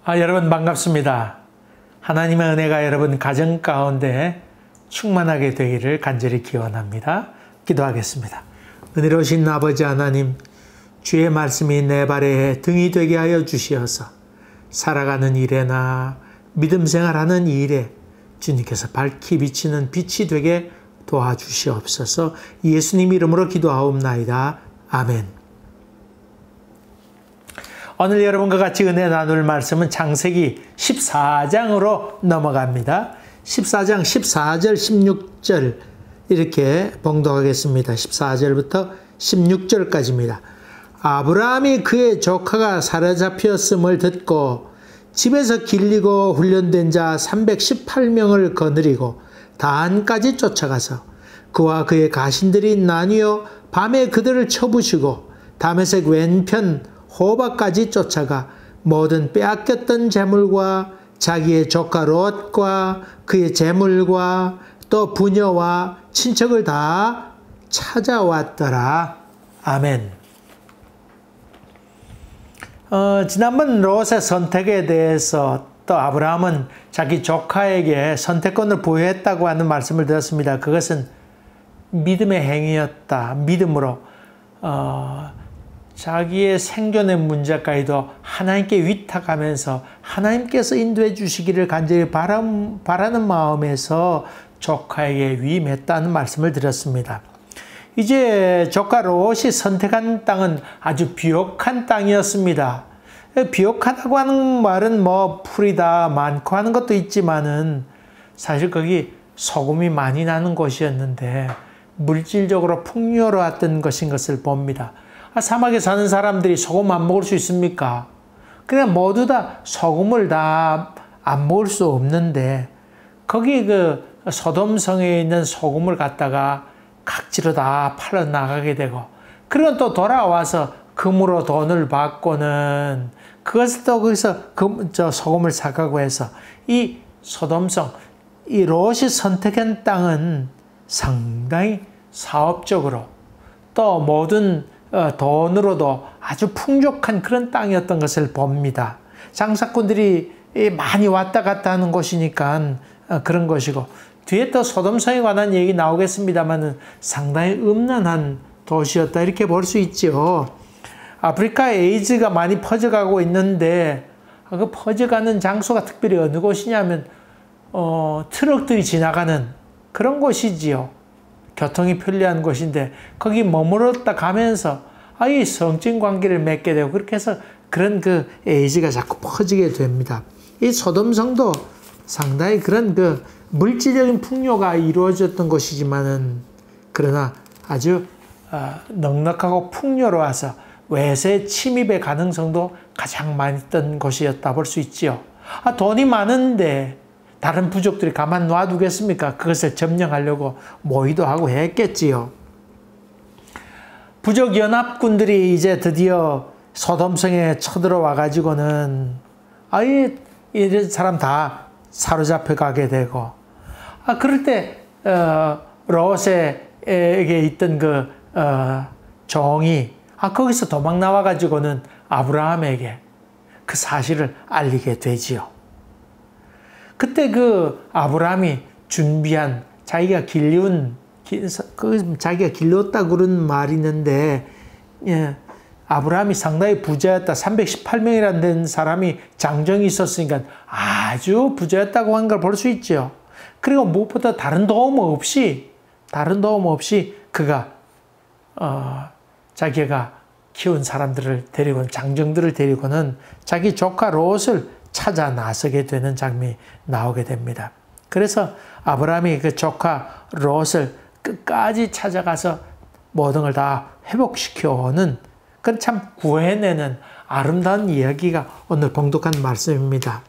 여러분 반갑습니다. 하나님의 은혜가 여러분 가정 가운데 충만하게 되기를 간절히 기원합니다. 기도하겠습니다. 은혜로우신 아버지 하나님, 주의 말씀이 내 발에 등이 되게 하여 주시어서 살아가는 일에나 믿음 생활하는 일에 주님께서 밝히 비치는 빛이 되게 도와주시옵소서. 예수님 이름으로 기도하옵나이다. 아멘. 오늘 여러분과 같이 은혜 나눌 말씀은 창세기 14장으로 넘어갑니다. 14장 14절 16절 이렇게 봉독하겠습니다. 14절부터 16절까지입니다. 아브라함이 그의 조카가 사로잡혔음을 듣고 집에서 길리고 훈련된 자 318명을 거느리고 단까지 쫓아가서 그와 그의 가신들이 나뉘어 밤에 그들을 쳐부시고 다메섹 왼편 호바까지 쫓아가 모든 빼앗겼던 재물과 자기의 조카 롯과 그의 재물과 또 부녀와 친척을 다 찾아왔더라. 아멘. 지난번 롯의 선택에 대해서 또 아브라함은 자기 조카에게 선택권을 부여했다고 하는 말씀을 드렸습니다. 그것은 믿음의 행위였다. 믿음으로 자기의 생존의 문제까지도 하나님께 위탁하면서 하나님께서 인도해 주시기를 간절히 바라는 마음에서 조카에게 위임했다는 말씀을 드렸습니다. 이제 조카 롯이 선택한 땅은 아주 비옥한 땅이었습니다. 비옥하다고 하는 말은 풀이다 많고 하는 것도 있지만은 사실 거기 소금이 많이 나는 곳이었는데 물질적으로 풍요로웠던 것인 것을 봅니다. 사막에 사는 사람들이 소금 안 먹을 수 있습니까? 그냥 모두 다 소금을 다 안 먹을 수 없는데 거기 그 소돔성에 있는 소금을 갖다가 각지로 다 팔아 나가게 되고 그리고 또 돌아와서 금으로 돈을 받고는 그것을 또 거기서 소금을 사가고 해서 이 소돔성, 이 롯이 선택한 땅은 상당히 사업적으로 또 모든 돈으로도 아주 풍족한 그런 땅이었던 것을 봅니다. 장사꾼들이 많이 왔다 갔다 하는 곳이니까 그런 것이고 뒤에 또 소돔성에 관한 얘기 나오겠습니다만 상당히 음란한 도시였다 이렇게 볼 수 있죠. 아프리카에 에이즈가 많이 퍼져가고 있는데 그 퍼져가는 장소가 특별히 어느 곳이냐면 트럭들이 지나가는 그런 곳이지요. 교통이 편리한 곳인데 거기 머물렀다 가면서 이 성적 관계를 맺게 되고 그렇게 해서 그런 그 에이즈가 자꾸 퍼지게 됩니다. 이 소돔성도 상당히 그런 그 물질적인 풍요가 이루어졌던 곳이지만은 그러나 아주 넉넉하고 풍요로워서 외세 침입의 가능성도 가장 많이 있던 곳이었다 볼 수 있지요. 돈이 많은데 다른 부족들이 가만 놔두겠습니까? 그것을 점령하려고 모의도 하고 했겠지요. 부족 연합군들이 이제 드디어 소돔성에 쳐들어와 가지고는 이런 사람 다 사로잡혀 가게 되고 그럴 때 롯에게 있던 그 종이 거기서 도망 나와 가지고는 아브라함에게 그 사실을 알리게 되지요. 그때 그 아브라함이 준비한 자기가 자기가 길렀다 그런 말이 있는데 아브라함이 상당히 부자였다. 318명이라는 된 사람이 장정이 있었으니까 아주 부자였다고 하는 걸 볼 수 있죠. 그리고 무엇보다 다른 도움 없이 그가 자기가 키운 사람들을 데리고는 장정들을 데리고는 자기 조카 롯을 찾아 나서게 되는 장면이 나오게 됩니다. 그래서 아브라함이 그 조카 롯을 끝까지 찾아가서 모든 걸 다 회복시켜오는 그건 참 구해내는 아름다운 이야기가 오늘 봉독한 말씀입니다.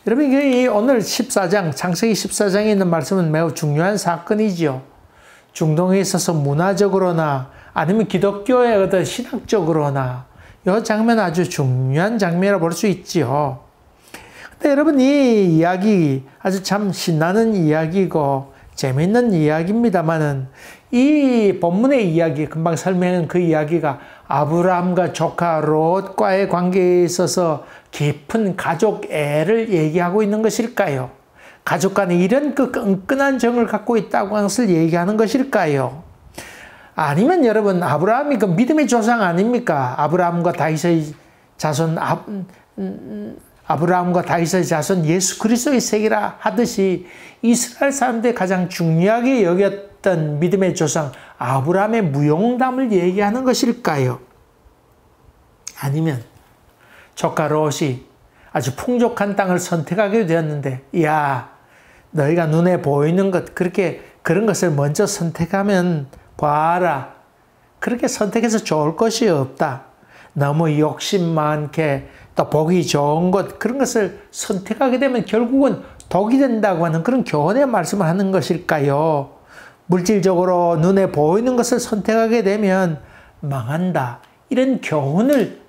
여러분 오늘 14장 창세기 14장에 있는 말씀은 매우 중요한 사건이지요. 중동에 있어서 문화적으로나 아니면 기독교의 어떤 신학적으로나 이 장면 아주 중요한 장면이라고 볼 수 있지요. 근데 여러분 이 이야기 아주 참 신나는 이야기고 재미있는 이야기입니다만은 이 본문의 이야기 금방 설명한 그 이야기가 아브라함과 조카 롯과의 관계에 있어서 깊은 가족 애를 얘기하고 있는 것일까요? 가족 간에 이런 그 끈끈한 정을 갖고 있다고 하는 것을 얘기하는 것일까요? 아니면 여러분, 아브라함이 그 믿음의 조상 아닙니까? 아브라함과 다윗의 자손, 아브라함과 다윗의 자손 예수 그리스도의 세계라 하듯이 이스라엘 사람들이 가장 중요하게 여겼던 믿음의 조상 아브라함의 무용담을 얘기하는 것일까요? 아니면 조카 롯이 아주 풍족한 땅을 선택하게 되었는데, 야, 너희가 눈에 보이는 것, 그런 것을 먼저 선택하면 봐라. 그렇게 선택해서 좋을 것이 없다. 너무 욕심 많게 또 보기 좋은 것, 그런 것을 선택하게 되면 결국은 독이 된다고 하는 그런 교훈의 말씀을 하는 것일까요? 물질적으로 눈에 보이는 것을 선택하게 되면 망한다. 이런 교훈을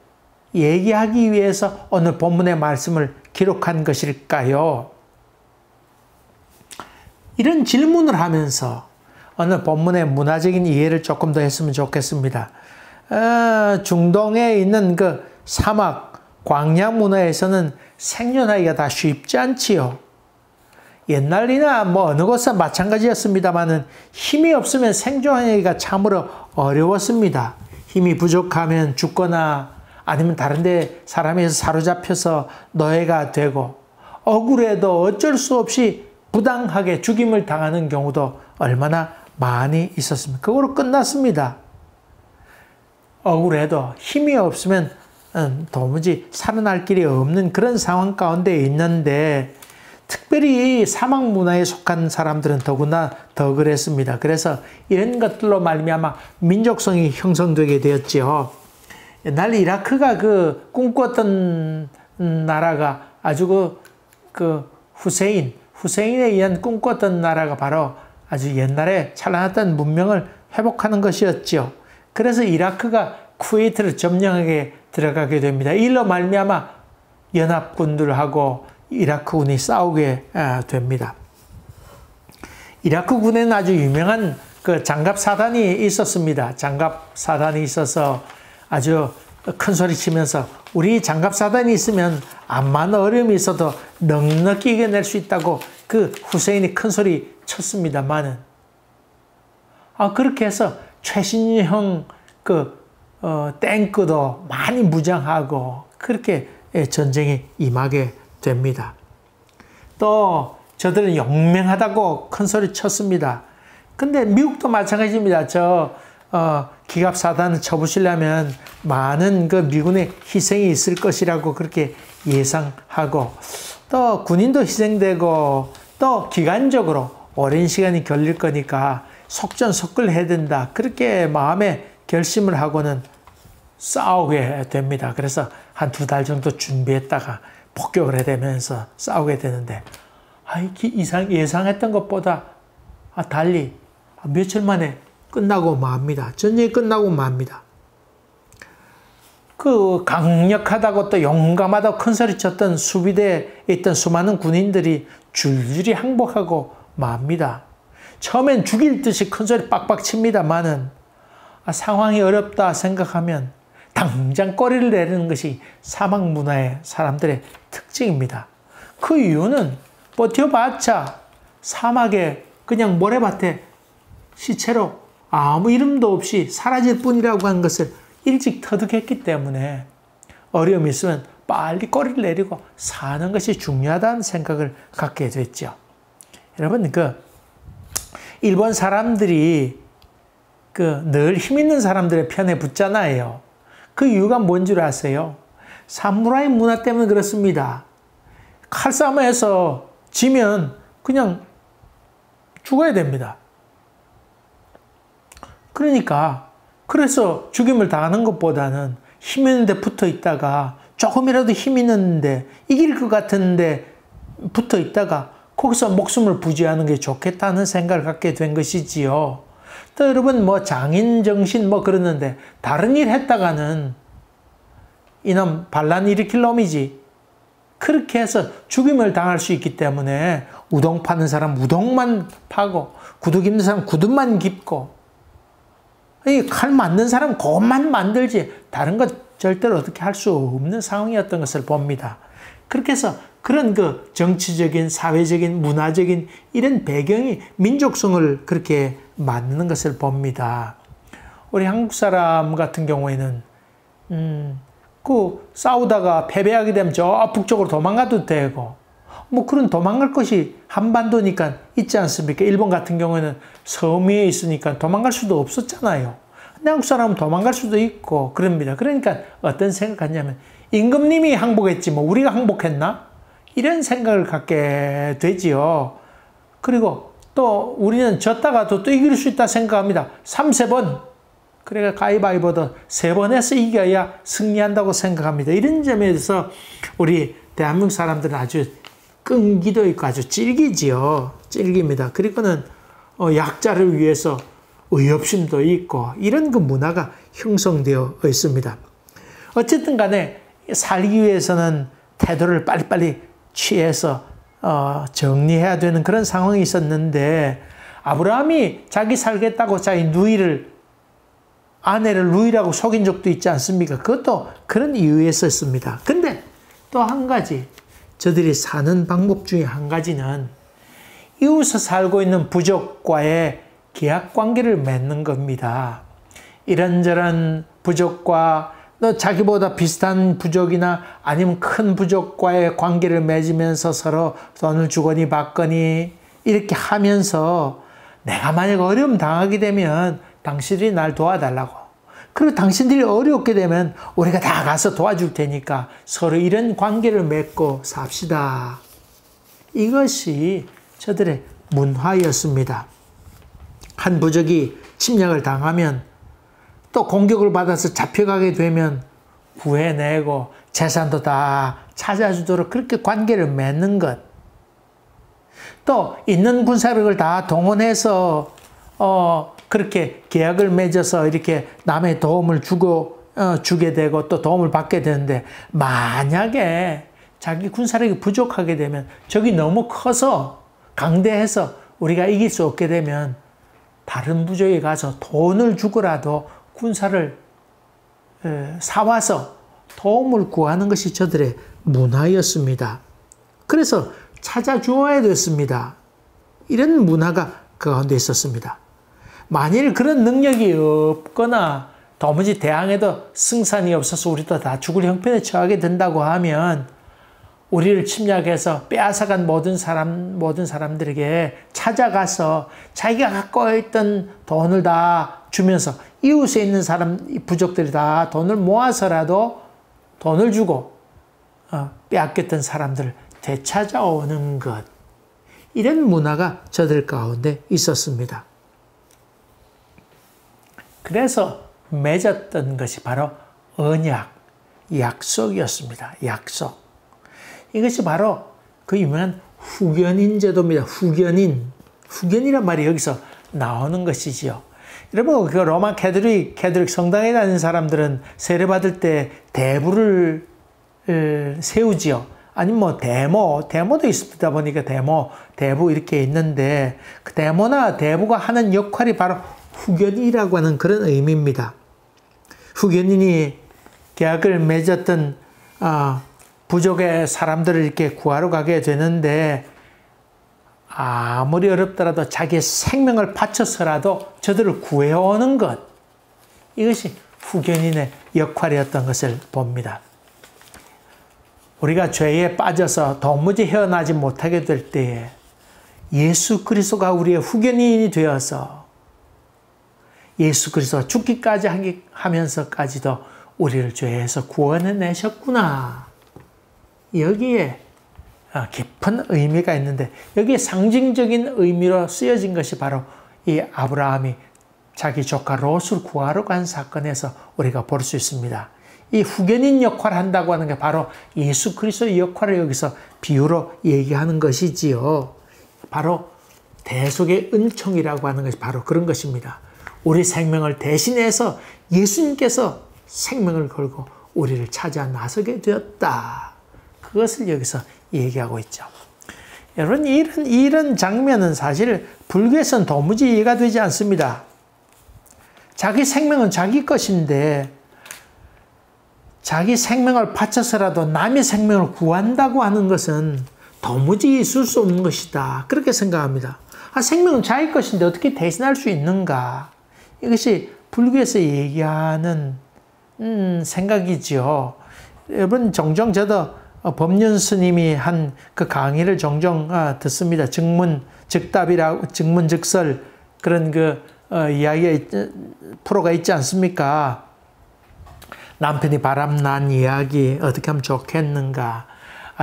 얘기하기 위해서 오늘 본문의 말씀을 기록한 것일까요? 이런 질문을 하면서 오늘 본문의 문화적인 이해를 조금 더 했으면 좋겠습니다. 중동에 있는 그 사막, 광야 문화에서는 생존하기가 다 쉽지 않지요. 옛날이나 뭐 어느 곳은 마찬가지였습니다만은 힘이 없으면 생존하기가 참으로 어려웠습니다. 힘이 부족하면 죽거나 아니면 다른 데 사람에서 사로잡혀서 노예가 되고 억울해도 어쩔 수 없이 부당하게 죽임을 당하는 경우도 얼마나 많이 있었습니까? 그거로 끝났습니다. 억울해도 힘이 없으면 도무지 살아날 길이 없는 그런 상황 가운데 있는데 특별히 사막 문화에 속한 사람들은 더구나 더 그랬습니다. 그래서 이런 것들로 말미암아 민족성이 형성되게 되었지요. 옛날 이라크가 그 꿈꿨던 나라가 아주 그 후세인에 의한 꿈꿨던 나라가 바로 아주 옛날에 찬란했던 문명을 회복하는 것이었죠. 그래서 이라크가 쿠웨이트를 점령하게 들어가게 됩니다. 이로 말미암아 연합군들하고 이라크군이 싸우게 됩니다. 이라크군에는 아주 유명한 그 장갑사단이 있었습니다. 장갑사단이 있어서 아주 큰 소리 치면서 우리 장갑사단이 있으면 암만 어려움이 있어도 넉넉히 이겨낼 수 있다고 그 후세인이 큰 소리 쳤습니다만은 그렇게 해서 최신형 탱크도 많이 무장하고 그렇게 전쟁에 임하게 됩니다. 또 저들은 용맹하다고 큰 소리 쳤습니다. 근데 미국도 마찬가지입니다. 기갑사단을 쳐부시려면 많은 그 미군의 희생이 있을 것이라고 그렇게 예상하고 또 군인도 희생되고 또 기간적으로 오랜 시간이 걸릴 거니까 속전속결해야 된다. 그렇게 마음에 결심을 하고는 싸우게 됩니다. 그래서 한 2달 정도 준비했다가 폭격을 해대면서 싸우게 되는데 예상했던 것보다 달리 며칠 만에 끝나고 맙니다. 전쟁이 끝나고 맙니다. 그 강력하다고 또 용감하다고 큰소리 쳤던 수비대에 있던 수많은 군인들이 줄줄이 항복하고 맙니다. 처음엔 죽일 듯이 큰소리 빡빡 칩니다만은 상황이 어렵다 생각하면 당장 꼬리를 내리는 것이 사막 문화의 사람들의 특징입니다. 그 이유는 버텨봤자 사막에 그냥 모래밭에 시체로 아무 이름도 없이 사라질 뿐이라고 하는 것을 일찍 터득했기 때문에 어려움이 있으면 빨리 꼬리를 내리고 사는 것이 중요하다는 생각을 갖게 됐죠. 여러분, 일본 사람들이 늘 힘 있는 사람들의 편에 붙잖아요. 그 이유가 뭔 줄 아세요? 사무라이 문화 때문에 그렇습니다. 칼싸움에서 지면 그냥 죽어야 됩니다. 그래서 죽임을 당하는 것보다는 힘 있는데 붙어 있다가 조금이라도 힘 있는데 이길 것 같은데 붙어 있다가 거기서 목숨을 부지하는 게 좋겠다는 생각을 갖게 된 것이지요. 또 여러분 장인 정신 그러는데 다른 일 했다가는 이놈 반란 일으킬 놈이지. 그렇게 해서 죽임을 당할 수 있기 때문에 우동 파는 사람 우동만 파고 구두 깁는 사람 구두만 깁고 이 칼 맞는 사람 그것만 만들지 다른 것 절대로 어떻게 할 수 없는 상황이었던 것을 봅니다. 그렇게 해서 그런 그 정치적인, 사회적인, 문화적인 이런 배경이 민족성을 그렇게 만드는 것을 봅니다. 우리 한국 사람 같은 경우에는 그 싸우다가 패배하게 되면 저 북쪽으로 도망가도 되고 뭐 그런 도망갈 곳이 한반도니까 있지 않습니까? 일본 같은 경우에는 섬 위에 있으니까 도망갈 수도 없었잖아요. 근데 한국 사람은 도망갈 수도 있고 그럽니다. 그러니까 어떤 생각하냐면 임금님이 항복했지 뭐 우리가 항복했나? 이런 생각을 갖게 되지요. 그리고 또 우리는 졌다가도 또 이길 수 있다 생각합니다. 3~4번. 그러니까 가위바위보도 3번 해서 이겨야 승리한다고 생각합니다. 이런 점에서 우리 대한민국 사람들은 아주 끈기도 있고 아주 찔기지요. 찔깁니다. 그리고는 약자를 위해서 의협심도 있고 이런 그 문화가 형성되어 있습니다. 어쨌든 간에 살기 위해서는 태도를 빨리빨리 취해서 정리해야 되는 그런 상황이 있었는데 아브라함이 자기 살겠다고 자기 아내를 누이라고 속인 적도 있지 않습니까? 그것도 그런 이유였었습니다. 근데 또 한 가지 저들이 사는 방법 중에 한 가지는 이웃에 살고 있는 부족과의 계약 관계를 맺는 겁니다. 이런저런 부족과 또 자기보다 비슷한 부족이나 아니면 큰 부족과의 관계를 맺으면서 서로 돈을 주거니 받거니 이렇게 하면서 내가 만약 어려움 당하게 되면 당신들이 날 도와달라고. 그리고 당신들이 어렵게 되면 우리가 다 가서 도와줄 테니까 서로 이런 관계를 맺고 삽시다. 이것이 저들의 문화였습니다. 한 부족이 침략을 당하면 또 공격을 받아서 잡혀가게 되면 구해내고 재산도 다 찾아주도록 그렇게 관계를 맺는 것. 또 있는 군사력을 다 동원해서 그렇게 계약을 맺어서 이렇게 남의 도움을 주게 되고 또 도움을 받게 되는데 만약에 자기 군사력이 부족하게 되면 적이 너무 커서 강대해서 우리가 이길 수 없게 되면 다른 부족에 가서 돈을 주고라도 군사를 사와서 도움을 구하는 것이 저들의 문화였습니다. 그래서 찾아주어야 됐습니다. 이런 문화가 그 가운데 있었습니다. 만일 그런 능력이 없거나 도무지 대항해도 승산이 없어서 우리도 다 죽을 형편에 처하게 된다고 하면 우리를 침략해서 빼앗아간 모든 사람들에게 찾아가서 자기가 갖고 있던 돈을 다 주면서 이웃에 있는 부족들이 다 돈을 모아서라도 돈을 주고 빼앗겼던 사람들을 되찾아오는 것. 이런 문화가 저들 가운데 있었습니다. 그래서 맺었던 것이 바로 언약, 약속이었습니다. 약속. 이것이 바로 그 유명한 후견인 제도입니다. 후견이란 말이 여기서 나오는 것이지요. 여러분, 그 로마 캐톨릭 성당에 다니는 사람들은 세례받을 때 대부를 세우지요. 아니면 뭐 대모도 있습니다. 보니까 대부 이렇게 있는데 그 대모나 대부가 하는 역할이 바로 후견이라고 하는 그런 의미입니다. 후견인이 계약을 맺었던 부족의 사람들을 이렇게 구하러 가게 되는데 아무리 어렵더라도 자기의 생명을 바쳐서라도 저들을 구해오는 것. 이것이 후견인의 역할이었던 것을 봅니다. 우리가 죄에 빠져서 도무지 헤어나지 못하게 될 때에 예수 그리스도가 우리의 후견인이 되어서 예수 그리스도가 죽기까지 하면서까지도 우리를 죄에서 구원해내셨구나. 여기에 깊은 의미가 있는데 여기에 상징적인 의미로 쓰여진 것이 바로 이 아브라함이 자기 조카 롯을 구하러 간 사건에서 우리가 볼 수 있습니다. 이 후견인 역할을 한다고 하는 게 바로 예수 그리스도의 역할을 여기서 비유로 얘기하는 것이지요. 바로 대속의 은총이라고 하는 것이 바로 그런 것입니다. 우리 생명을 대신해서 예수님께서 생명을 걸고 우리를 찾아 나서게 되었다. 그것을 여기서 얘기하고 있죠. 여러분, 이런 장면은 사실 불교에서는 도무지 이해가 되지 않습니다. 자기 생명은 자기 것인데 자기 생명을 바쳐서라도 남의 생명을 구한다고 하는 것은 도무지 있을 수 없는 것이다. 그렇게 생각합니다. 생명은 자기 것인데 어떻게 대신할 수 있는가? 이것이 불교에서 얘기하는 생각이지요. 여러분 종종 저도 법륜 스님이 한 그 강의를 종종 듣습니다. 즉문즉답이라고 즉문즉설 그런 이야기 프로가 있지 않습니까? 남편이 바람난 이야기 어떻게 하면 좋겠는가?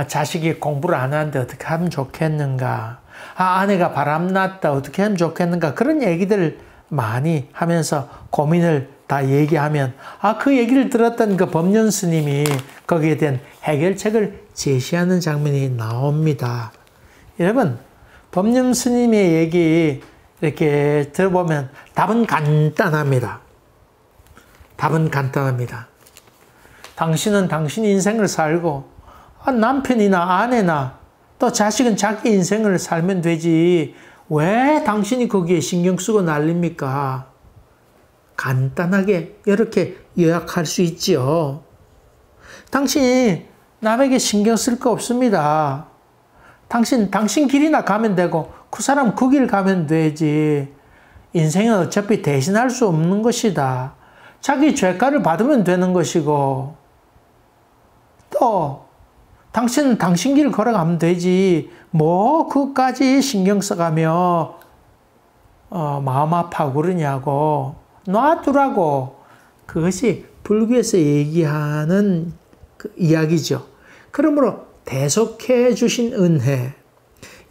자식이 공부를 안 하는데 어떻게 하면 좋겠는가? 아내가 바람났다 어떻게 하면 좋겠는가? 그런 얘기들 많이 하면서 고민을 다 얘기하면 그 얘기를 들었던 그 법륜 스님이 거기에 대한 해결책을 제시하는 장면이 나옵니다. 여러분 법륜 스님의 얘기 이렇게 들어보면 답은 간단합니다. 답은 간단합니다. 당신은 당신 인생을 살고 남편이나 아내나 또 자식은 자기 인생을 살면 되지 왜 당신이 거기에 신경 쓰고 난립니까? 간단하게 이렇게 요약할 수 있지요. 당신이 남에게 신경 쓸 거 없습니다. 당신 길이나 가면 되고 그 사람 그 길 가면 되지. 인생은 어차피 대신할 수 없는 것이다. 자기 죄가를 받으면 되는 것이고 또 당신은 당신 길 걸어가면 되지. 뭐 그까지 신경 써가며 마음 아파하고 그러냐고. 놔두라고. 그것이 불교에서 얘기하는 그 이야기죠. 그러므로 대속해 주신 은혜,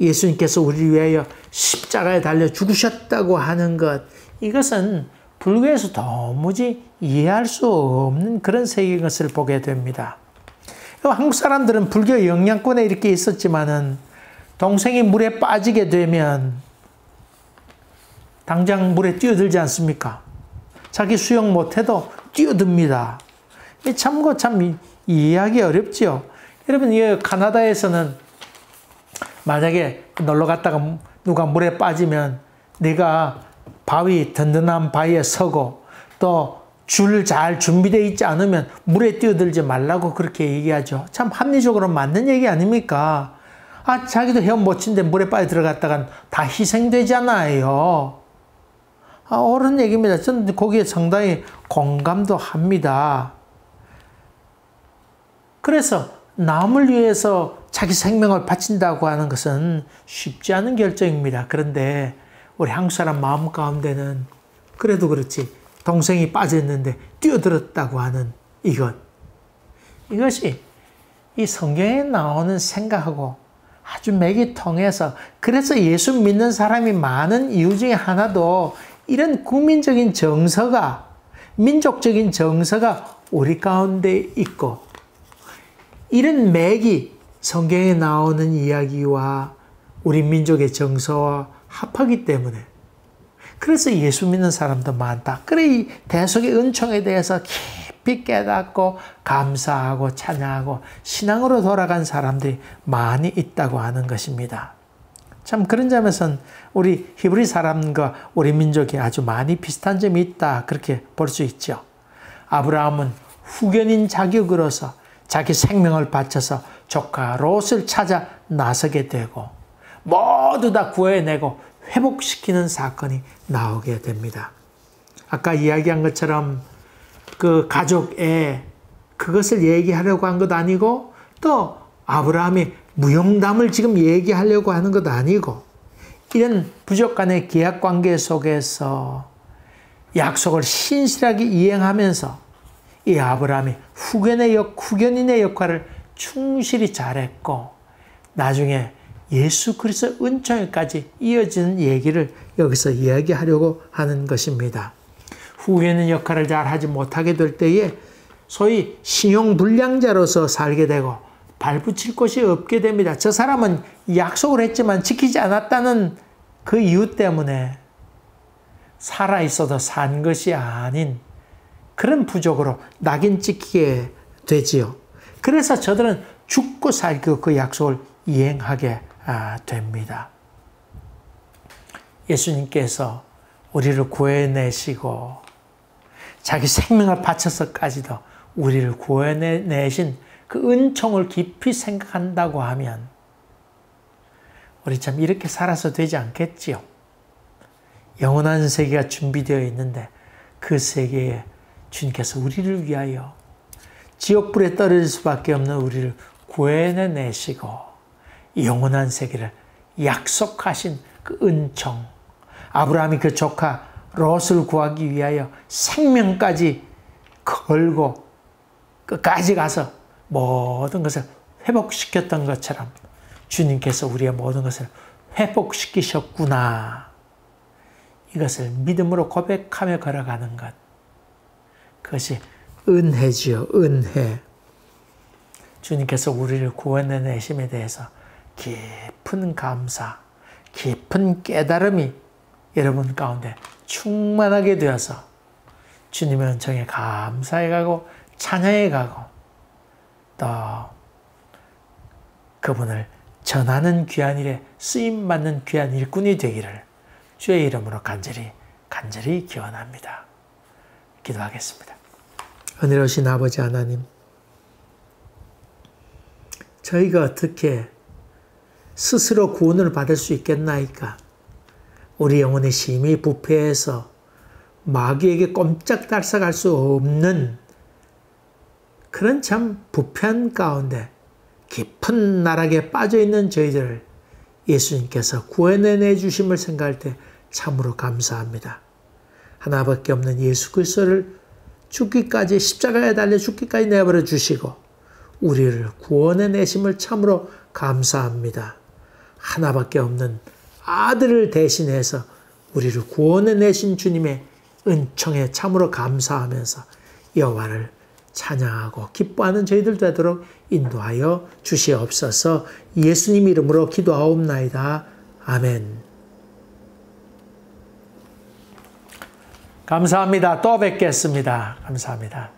예수님께서 우리를 위하여 십자가에 달려 죽으셨다고 하는 것, 이것은 불교에서 도무지 이해할 수 없는 그런 세계인 것을 보게 됩니다. 한국 사람들은 불교 영향권에 이렇게 있었지만은 동생이 물에 빠지게 되면 당장 물에 뛰어들지 않습니까? 자기 수영 못해도 뛰어듭니다. 참고 참 이해하기 어렵지요. 여러분, 이 카나다에서는 만약에 놀러 갔다가 누가 물에 빠지면 내가 든든한 바위에 서고 또 줄 잘 준비되어 있지 않으면 물에 뛰어들지 말라고 그렇게 얘기하죠. 참 합리적으로 맞는 얘기 아닙니까? 자기도 헤엄 못 치는데 물에 빠져 들어갔다간 다 희생되잖아요. 옳은 얘기입니다. 저는 거기에 상당히 공감도 합니다. 그래서 남을 위해서 자기 생명을 바친다고 하는 것은 쉽지 않은 결정입니다. 그런데 우리 한국 사람 마음 가운데는 그래도 그렇지 동생이 빠졌는데 뛰어들었다고 하는 이것이 이 성경에 나오는 생각하고 아주 맥이 통해서, 그래서 예수 믿는 사람이 많은 이유 중에 하나도 이런 국민적인 정서가, 민족적인 정서가 우리 가운데 있고, 이런 맥이 성경에 나오는 이야기와 우리 민족의 정서와 합하기 때문에, 그래서 예수 믿는 사람도 많다. 그래, 이 대속의 은총에 대해서 깊이 깨닫고 감사하고 찬양하고 신앙으로 돌아간 사람들이 많이 있다고 하는 것입니다. 참 그런 점에서는 우리 히브리 사람과 우리 민족이 아주 많이 비슷한 점이 있다, 그렇게 볼 수 있죠. 아브라함은 후견인 자격으로서 자기 생명을 바쳐서 조카 롯을 찾아 나서게 되고 모두 다 구해내고 회복시키는 사건이 나오게 됩니다. 아까 이야기한 것처럼 그 가족에 그것을 얘기하려고 한 것 아니고, 또 아브라함이 무용담을 지금 얘기하려고 하는 것 아니고, 이런 부족 간의 계약 관계 속에서 약속을 신실하게 이행하면서 이 아브라함이 후견인의 역할을 충실히 잘했고, 나중에 예수 그리스도 은총에까지 이어지는 얘기를 여기서 이야기하려고 하는 것입니다. 후견인 역할을 잘 하지 못하게 될 때에 소위 신용불량자로서 살게 되고 발붙일 곳이 없게 됩니다. 저 사람은 약속을 했지만 지키지 않았다는 그 이유 때문에 살아있어도 산 것이 아닌 그런 부족으로 낙인 찍히게 되지요. 그래서 저들은 죽고 살고 그 약속을 이행하게 됩니다. 예수님께서 우리를 구해내시고 자기 생명을 바쳐서까지도 우리를 구원해내신 그 은총을 깊이 생각한다고 하면 우리 참 이렇게 살아서 되지 않겠지요. 영원한 세계가 준비되어 있는데 그 세계에 주님께서 우리를 위하여 지옥불에 떨어질 수밖에 없는 우리를 구해내시고 영원한 세계를 약속하신 그 은총, 아브라함이 그 조카 롯을 구하기 위하여 생명까지 걸고 끝까지 가서 모든 것을 회복시켰던 것처럼 주님께서 우리의 모든 것을 회복시키셨구나. 이것을 믿음으로 고백하며 걸어가는 것. 그것이 은혜지요. 은혜. 주님께서 우리를 구원해내심에 대해서 깊은 감사, 깊은 깨달음이 여러분 가운데 충만하게 되어서 주님의 은총에 감사해 가고 찬양해 가고 또 그분을 전하는 귀한 일에 쓰임받는 귀한 일꾼이 되기를 주의 이름으로 간절히 기원합니다. 기도하겠습니다. 은혜로우신 아버지 하나님, 저희가 어떻게 스스로 구원을 받을 수 있겠나이까? 우리 영혼이 심히 부패해서 마귀에게 꼼짝달싹할 수 없는 그런 참 부패한 가운데 깊은 나락에 빠져있는 저희들을 예수님께서 구원해내 주심을 생각할 때 참으로 감사합니다. 하나밖에 없는 예수 그리스도를 죽기까지 십자가에 달려 죽기까지 내버려 주시고 우리를 구원해내심을 참으로 감사합니다. 하나밖에 없는 아들을 대신해서 우리를 구원해내신 주님의 은총에 참으로 감사하면서 여호와를 찬양하고 기뻐하는 저희들 되도록 인도하여 주시옵소서. 예수님 이름으로 기도하옵나이다. 아멘. 감사합니다. 또 뵙겠습니다. 감사합니다.